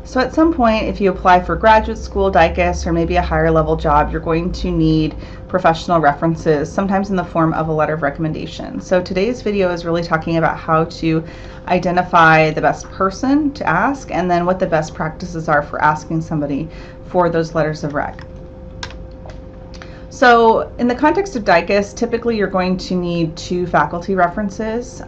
So at some point, if you apply for graduate school, DICAS, or maybe a higher level job, you're going to need professional references, sometimes in the form of a letter of recommendation. So today's video is really talking about how to identify the best person to ask, and then what the best practices are for asking somebody for those letters of rec. So in the context of DICAS, typically you're going to need 2 faculty references.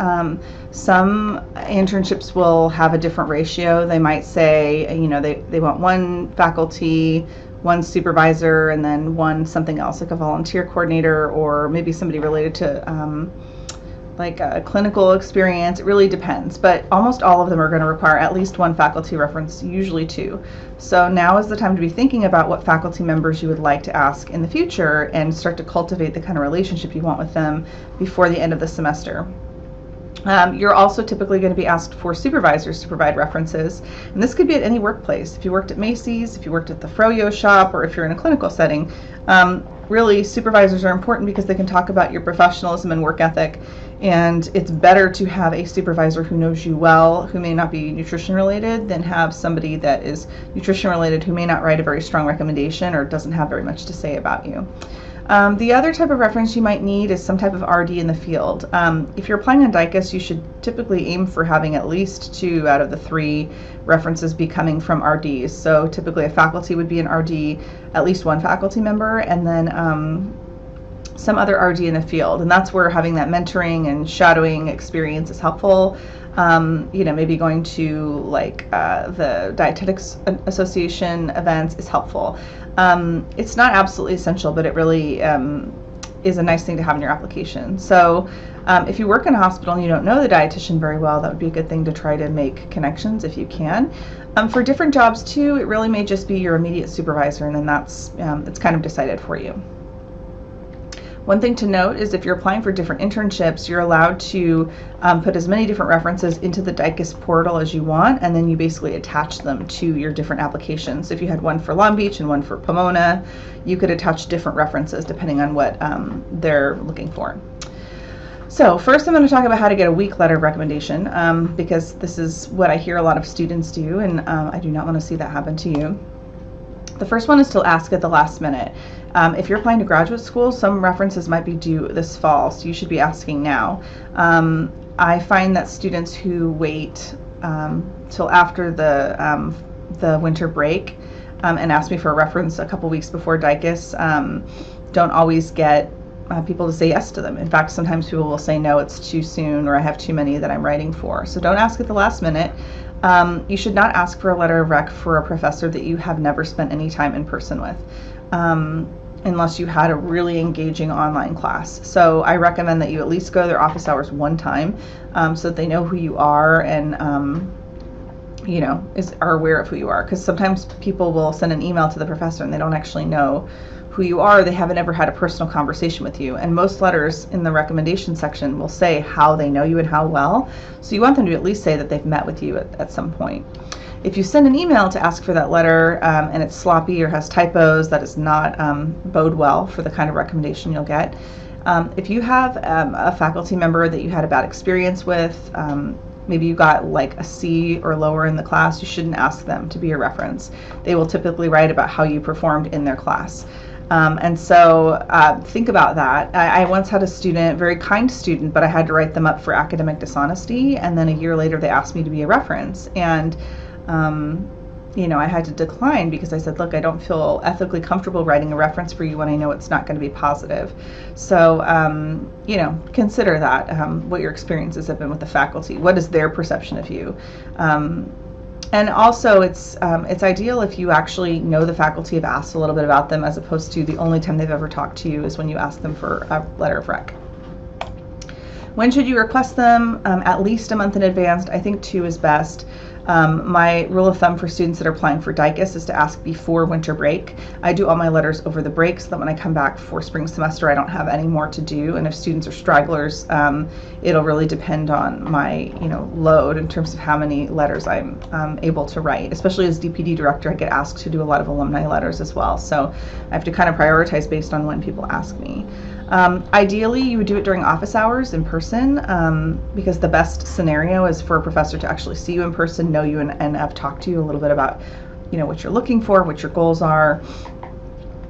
Some internships will have a different ratio. They might say, you know, they want 1 faculty, 1 supervisor, and then 1 something else, like a volunteer coordinator, or maybe somebody related to like a clinical experience. It really depends, but almost all of them are going to require at least 1 faculty reference, usually 2. So now is the time to be thinking about what faculty members you would like to ask in the future and start to cultivate the kind of relationship you want with them before the end of the semester. You're also typically going to be asked for supervisors to provide references, and this could be at any workplace. If you worked at Macy's, if you worked at the Froyo shop, or if you're in a clinical setting, really supervisors are important because they can talk about your professionalism and work ethic, and it's better to have a supervisor who knows you well, who may not be nutrition related, than have somebody that is nutrition related who may not write a very strong recommendation or doesn't have very much to say about you. The other type of reference you might need is some type of RD in the field. If you're applying on DICAS, you should typically aim for having at least 2 out of the 3 references be coming from RDs. So typically a faculty would be an RD, at least 1 faculty member, and then some other RD in the field. And that's where having that mentoring and shadowing experience is helpful. You know, maybe going to like the Dietetics Association events is helpful. It's not absolutely essential, but it really is a nice thing to have in your application. So if you work in a hospital and you don't know the dietitian very well, that would be a good thing to try to make connections if you can. For different jobs too, it really may just be your immediate supervisor, and then that's it's kind of decided for you. One thing to note is if you're applying for different internships, you're allowed to put as many different references into the DICAS portal as you want, and then you basically attach them to your different applications. If you had 1 for Long Beach and 1 for Pomona, you could attach different references depending on what they're looking for. So first I'm going to talk about how to get a weak letter of recommendation, because this is what I hear a lot of students do, and I do not want to see that happen to you. The first one is to ask at the last minute. If you're applying to graduate school, some references might be due this fall, so you should be asking now. I find that students who wait till after the winter break and ask me for a reference a couple weeks before DICAS don't always get people to say yes to them. In fact, sometimes people will say no, it's too soon, or I have too many that I'm writing for. So don't ask at the last minute. You should not ask for a letter of rec for a professor that you have never spent any time in person with, unless you had a really engaging online class. So I recommend that you at least go to their office hours 1 time, so that they know who you are and you know, are aware of who you are. Because sometimes people will send an email to the professor and they don't actually know who you are. They haven't ever had a personal conversation with you, and most letters in the recommendation section will say how they know you and how well, so you want them to at least say that they've met with you at some point. If you send an email to ask for that letter and it's sloppy or has typos, that does not bode well for the kind of recommendation you'll get. If you have a faculty member that you had a bad experience with, maybe you got like a C or lower in the class, you shouldn't ask them to be a reference. They will typically write about how you performed in their class. And so think about that. I once had a student, very kind student, but I had to write them up for academic dishonesty, and then a year later they asked me to be a reference, and you know, I had to decline because I said, look, I don't feel ethically comfortable writing a reference for you when I know it's not going to be positive. So you know, consider that, what your experiences have been with the faculty. What is their perception of you? And also, it's ideal if you actually know the faculty, have asked a little bit about them, as opposed to the only time they've ever talked to you is when you ask them for a letter of rec. When should you request them? At least a month in advance. I think 2 is best. My rule of thumb for students that are applying for DICAS is to ask before winter break. I do all my letters over the break so that when I come back for spring semester I don't have any more to do, and if students are stragglers, it'll really depend on my load in terms of how many letters I'm able to write. Especially as DPD director, I get asked to do a lot of alumni letters as well, so I have to kind of prioritize based on when people ask me. Ideally, you would do it during office hours in person, because the best scenario is for a professor to actually see you in person, know you, and have talked to you a little bit about, what you're looking for, what your goals are.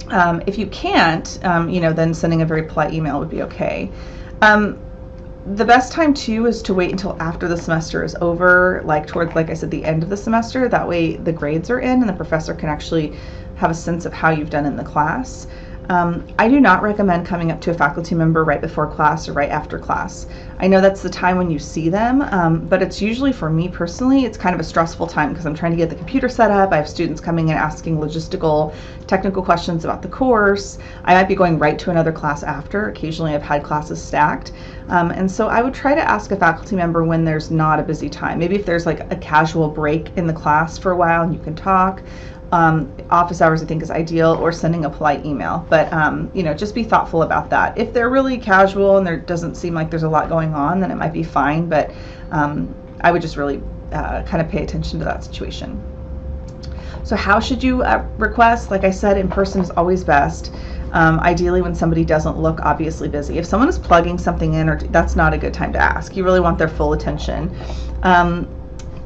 If you can't, then sending a very polite email would be okay. The best time too is to wait until after the semester is over, towards, like I said, the end of the semester. That way the grades are in and the professor can actually have a sense of how you've done in the class. I do not recommend coming up to a faculty member right before class or right after class. I know that's the time when you see them, but it's usually, for me personally, it's kind of a stressful time because I'm trying to get the computer set up. I have students coming in asking logistical, technical questions about the course. I might be going right to another class after. Occasionally I've had classes stacked. And so I would try to ask a faculty member when there's not a busy time. Maybe if there's like a casual break in the class for a while and you can talk. Office hours I think is ideal, or sending a polite email, but just be thoughtful about that. If they're really casual and there doesn't seem like there's a lot going on, then it might be fine, but I would just really kind of pay attention to that situation. So how should you request? Like I said, in person is always best. Ideally when somebody doesn't look obviously busy. If someone is plugging something in, that's not a good time to ask. You really want their full attention.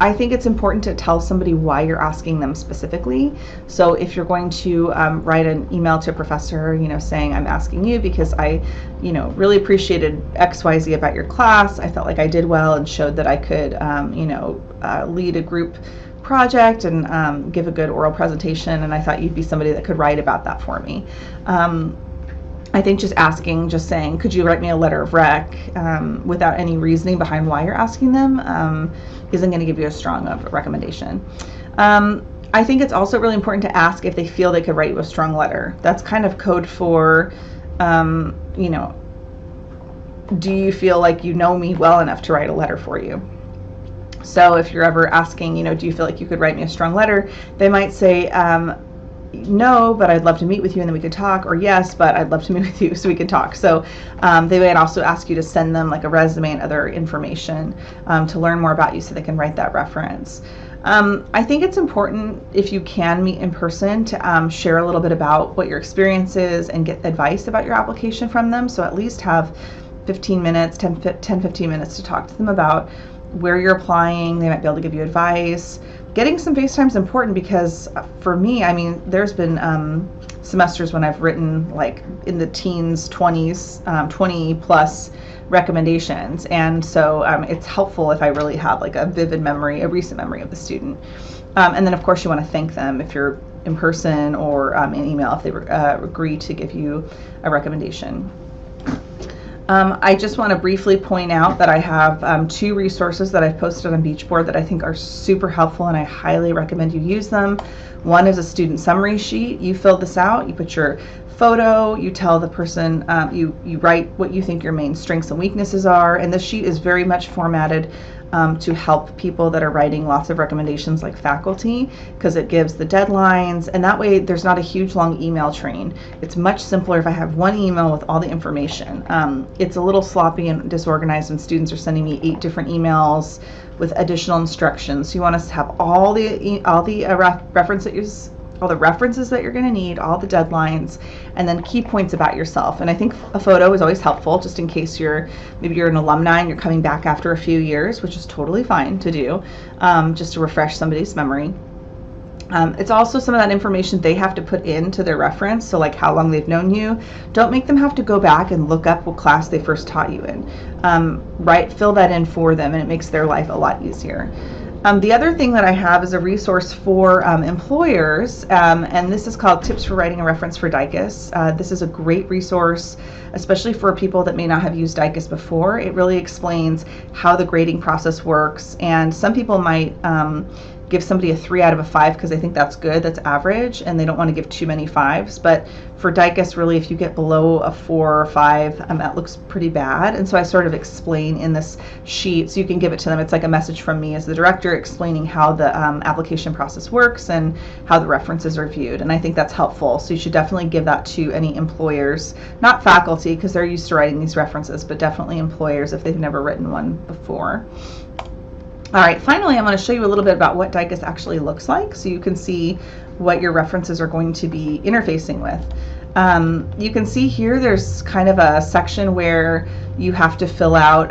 I think it's important to tell somebody why you're asking them specifically. So if you're going to write an email to a professor, saying, I'm asking you because I, really appreciated XYZ about your class. I felt like I did well and showed that I could, lead a group project and give a good oral presentation, and I thought you'd be somebody that could write about that for me. I think just saying, could you write me a letter of rec, without any reasoning behind why you're asking them, isn't going to give you a strong recommendation. I think it's also really important to ask if they feel they could write you a strong letter. That's kind of code for, do you feel like you know me well enough to write a letter for you? So if you're ever asking, do you feel like you could write me a strong letter, they might say, no, but I'd love to meet with you and then we could talk, or yes, but I'd love to meet with you so we could talk. So they might also ask you to send them like a resume and other information to learn more about you so they can write that reference. I think it's important, if you can meet in person, to share a little bit about what your experience is and get advice about your application from them. So at least have 15 minutes, 10-15 minutes to talk to them about where you're applying. They might be able to give you advice. Getting some face time is important because for me, there's been semesters when I've written like in the teens, 20s, 20 plus recommendations, and so it's helpful if I really have like a vivid memory, a recent memory of the student. And then of course you want to thank them if you're in person, or in email if they agree to give you a recommendation. I just want to briefly point out that I have 2 resources that I've posted on BeachBoard that I think are super helpful, and I highly recommend you use them. One is a student summary sheet. You fill this out, you put your photo, you tell the person, you write what you think your main strengths and weaknesses are, and this sheet is very much formatted to help people that are writing lots of recommendations like faculty, because it gives the deadlines, and that way there's not a huge long email train. It's much simpler if I have one email with all the information. It's a little sloppy and disorganized when students are sending me 8 different emails with additional instructions. So you want us to have all the references that you're going to need, all the deadlines, and then key points about yourself. And I think a photo is always helpful, just in case maybe you're an alumni and you're coming back after a few years, which is totally fine to do, just to refresh somebody's memory. It's also some of that information they have to put into their reference, so like how long they've known you. Don't make them have to go back and look up what class they first taught you in. Fill that in for them, and it makes their life a lot easier. The other thing that I have is a resource for employers, and this is called Tips for Writing a Reference for DICAS. This is a great resource, especially for people that may not have used DICAS before. It really explains how the grading process works, and some people might give somebody a 3 out of a 5 because they think that's good, that's average, and they don't want to give too many 5s. But for DICAS, really, if you get below a 4 or 5, that looks pretty bad. And so I sort of explain in this sheet, so you can give it to them. It's like a message from me as the director explaining how the application process works and how the references are viewed. And I think that's helpful. So you should definitely give that to any employers, not faculty because they're used to writing these references, but definitely employers if they've never written one before. All right, finally, I'm going to show you a little bit about what DICAS actually looks like so you can see what your references are going to be interfacing with. You can see here there's kind of a section where you have to fill out,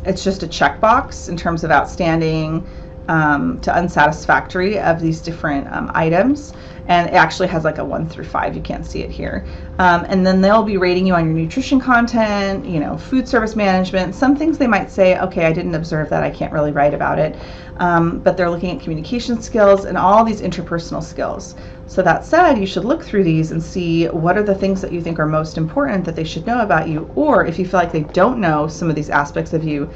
it's just a checkbox in terms of outstanding to unsatisfactory of these different items. And it actually has like a 1 through 5. You can't see it here. And then they'll be rating you on your nutrition content, you know, food service management. Some things they might say, okay, I didn't observe that, I can't really write about it. But they're looking at communication skills and all these interpersonal skills. So that said, you should look through these and see what are the things that you think are most important that they should know about you. Or if you feel like they don't know some of these aspects of you,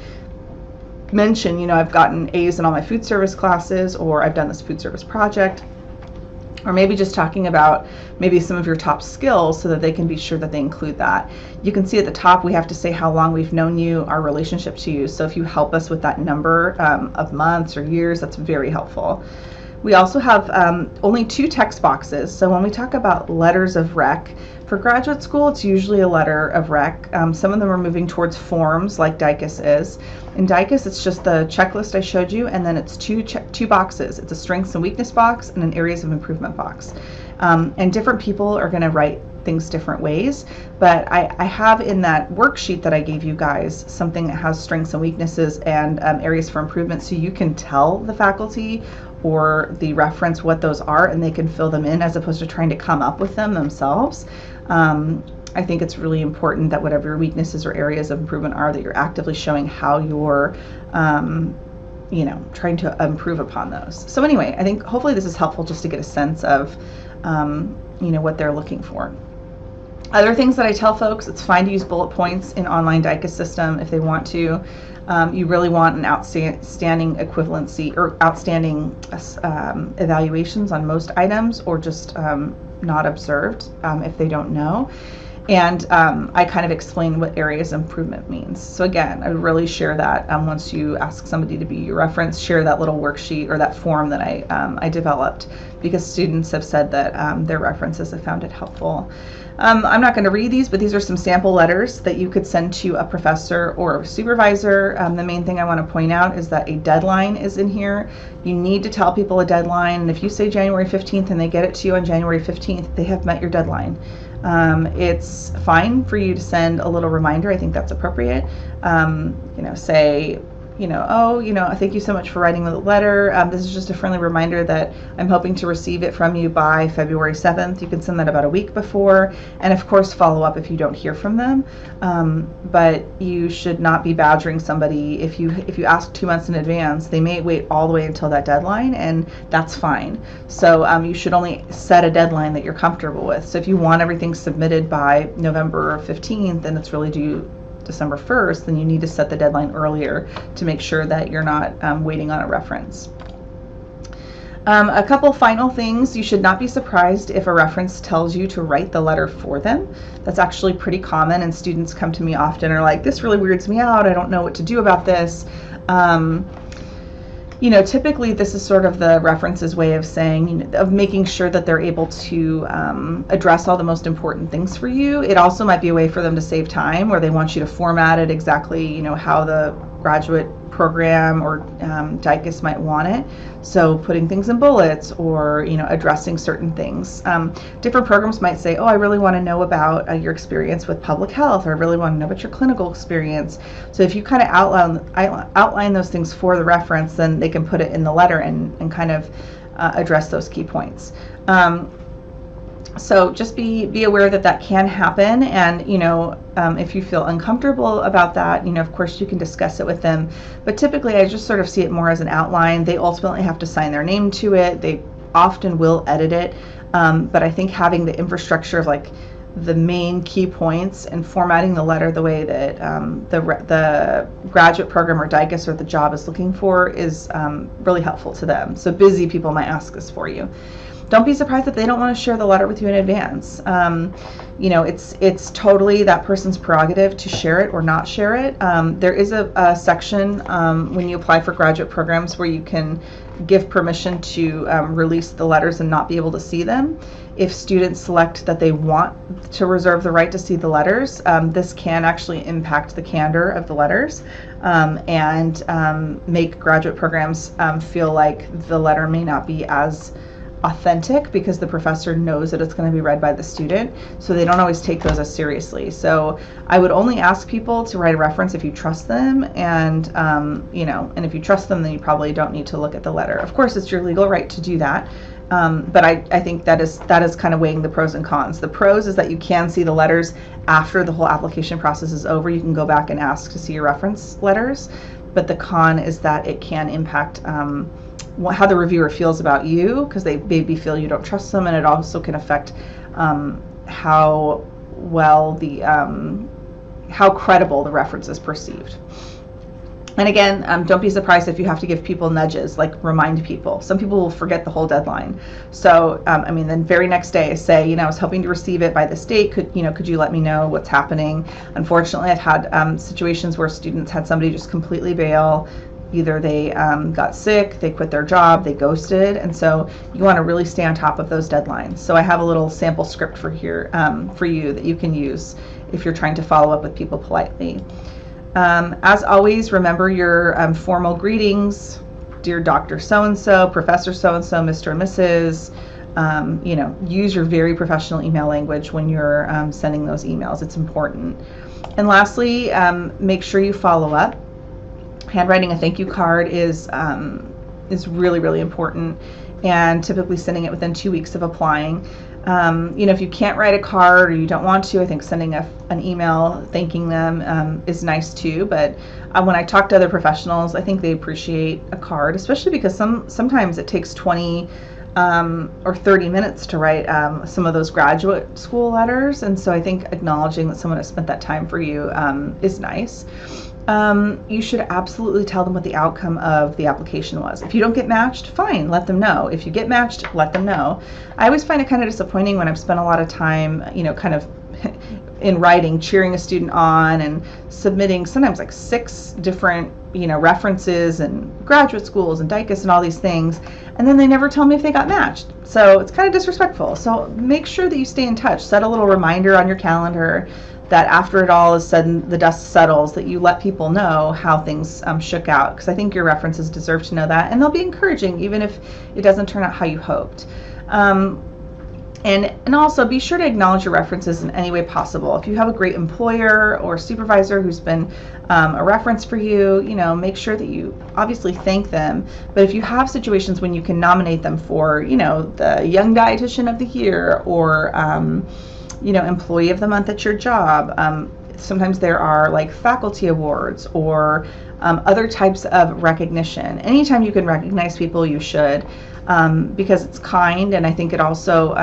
mention, you know, I've gotten A's in all my food service classes, or I've done this food service project. Or maybe just talking about maybe some of your top skills so that they can be sure that they include that. You can see at the top we have to say how long we've known you, our relationship to you. So if you help us with that number of months or years, that's very helpful. We also have only 2 text boxes. So when we talk about letters of rec, for graduate school, it's usually a letter of rec. Some of them are moving towards forms like DICAS is. In DICAS, it's just the checklist I showed you, and then it's two boxes. It's a strengths and weakness box and an areas of improvement box. And different people are going to write things different ways, but I have in that worksheet that I gave you guys something that has strengths and weaknesses and areas for improvement, so you can tell the faculty or the reference what those are, and they can fill them in as opposed to trying to come up with them themselves. I think it's really important that whatever your weaknesses or areas of improvement are, that you're actively showing how you're you know, trying to improve upon those. So anyway, I think hopefully this is helpful just to get a sense of you know, what they're looking for. Other things that I tell folks, it's fine to use bullet points in online DICAS system if they want to. You really want an outstanding equivalency or outstanding evaluations on most items, or just not observed if they don't know. And I kind of explain what areas of improvement means. So again, I would really share that once you ask somebody to be your reference, share that little worksheet or that form that I developed, because students have said that their references have found it helpful. I'm not going to read these, but these are some sample letters that you could send to a professor or a supervisor. The main thing I want to point out is that a deadline is in here. You need to tell people a deadline, and if you say January 15th and they get it to you on January 15th, they have met your deadline. It's fine for you to send a little reminder. I think that's appropriate. You know, say, you know, oh, you know, thank you so much for writing the letter. This is just a friendly reminder that I'm hoping to receive it from you by February 7th. You can send that about a week before, and of course follow up if you don't hear from them. But you should not be badgering somebody. If you ask 2 months in advance, they may wait all the way until that deadline, and that's fine. So you should only set a deadline that you're comfortable with. So if you want everything submitted by November 15th and it's really due December 1st, then you need to set the deadline earlier to make sure that you're not waiting on a reference. A couple final things. You should not be surprised if a reference tells you to write the letter for them. That's actually pretty common, and students come to me often and are like, this really weirds me out, I don't know what to do about this. You know, typically this is sort of the reference's way of saying, you know, of making sure that they're able to address all the most important things for you. It also might be a way for them to save time, where they want you to format it exactly, you know, how the graduate program or DICAS might want it. So putting things in bullets, or, you know, addressing certain things. Different programs might say, oh, I really want to know about your experience with public health, or I really want to know about your clinical experience. So if you kind of outline those things for the reference, then they can put it in the letter and kind of address those key points. So just be aware that that can happen, and, you know, if you feel uncomfortable about that, you know, of course you can discuss it with them, but typically I just sort of see it more as an outline. They ultimately have to sign their name to it. They often will edit it, but I think having the infrastructure of like the main key points and formatting the letter the way that the graduate program or DICAS or the job is looking for is really helpful to them. So busy people might ask this for you. Don't be surprised if they don't want to share the letter with you in advance. You know, it's totally that person's prerogative to share it or not share it. There is a section when you apply for graduate programs where you can give permission to release the letters and not be able to see them. If students select that they want to reserve the right to see the letters, this can actually impact the candor of the letters and make graduate programs feel like the letter may not be as authentic because the professor knows that it's going to be read by the student, so they don't always take those as seriously. So I would only ask people to write a reference if you trust them, and and if you trust them, then you probably don't need to look at the letter. Of course, it's your legal right to do that, but I think that is kind of weighing the pros and cons. The pros is that you can see the letters after the whole application process is over. You can go back and ask to see your reference letters, but the con is that it can impact how the reviewer feels about you, because they maybe feel you don't trust them, and it also can affect how credible the reference is perceived. And again, don't be surprised if you have to give people nudges, like remind people. Some people will forget the whole deadline. So, then very next day, say, I was hoping to receive it by this date. Could you let me know what's happening? Unfortunately, I've had situations where students had somebody just completely bail. Either they got sick, they quit their job, they ghosted, and so you want to really stay on top of those deadlines. So I have a little sample script for you that you can use if you're trying to follow up with people politely. As always, remember your formal greetings, dear Dr. So-and-so, Professor so-and-so, Mr. and Mrs. Use your very professional email language when you're sending those emails. It's important. And lastly, make sure you follow up. Handwriting a thank you card is really, really important, and typically sending it within 2 weeks of applying. If you can't write a card or you don't want to, I think sending an email thanking them is nice too. But when I talk to other professionals, I think they appreciate a card, especially because sometimes it takes 20 or 30 minutes to write some of those graduate school letters. And so I think acknowledging that someone has spent that time for you is nice. You should absolutely tell them what the outcome of the application was. If you don't get matched, fine, let them know. If you get matched, let them know. I always find it kind of disappointing when I've spent a lot of time, kind of in writing, cheering a student on and submitting sometimes like 6 different, references and graduate schools and DICAS and all these things, and then they never tell me if they got matched. So it's kind of disrespectful. So make sure that you stay in touch. Set a little reminder on your calendar that after it all is said and the dust settles, that you let people know how things shook out, because I think your references deserve to know that, and they'll be encouraging even if it doesn't turn out how you hoped. And also be sure to acknowledge your references in any way possible. If you have a great employer or supervisor who's been a reference for you, make sure that you obviously thank them. But if you have situations when you can nominate them for, the Young Dietitian of the Year or Employee of the Month at your job. Sometimes there are like faculty awards or other types of recognition. Anytime you can recognize people, you should, because it's kind, and I think it also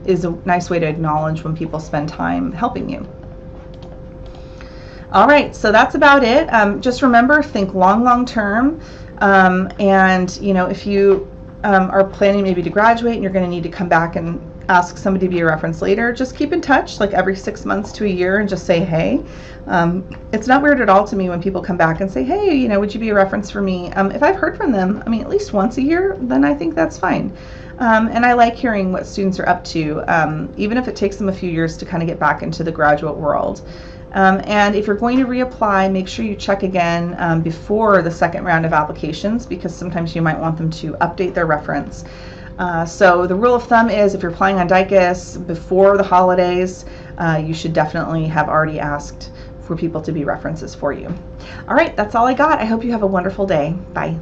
is a nice way to acknowledge when people spend time helping you. All right, so that's about it. Just remember, think long term, and if you are planning maybe to graduate and you're going to need to come back and ask somebody to be a reference later, just keep in touch like every 6 months to a year and just say, hey. It's not weird at all to me when people come back and say, hey, would you be a reference for me? If I've heard from them, at least once a year, then I think that's fine. And I like hearing what students are up to, even if it takes them a few years to kind of get back into the graduate world. And if you're going to reapply, make sure you check again before the second round of applications, because sometimes you might want them to update their reference. So the rule of thumb is if you're applying on DICAS before the holidays, you should definitely have already asked for people to be references for you. All right, that's all I got. I hope you have a wonderful day. Bye.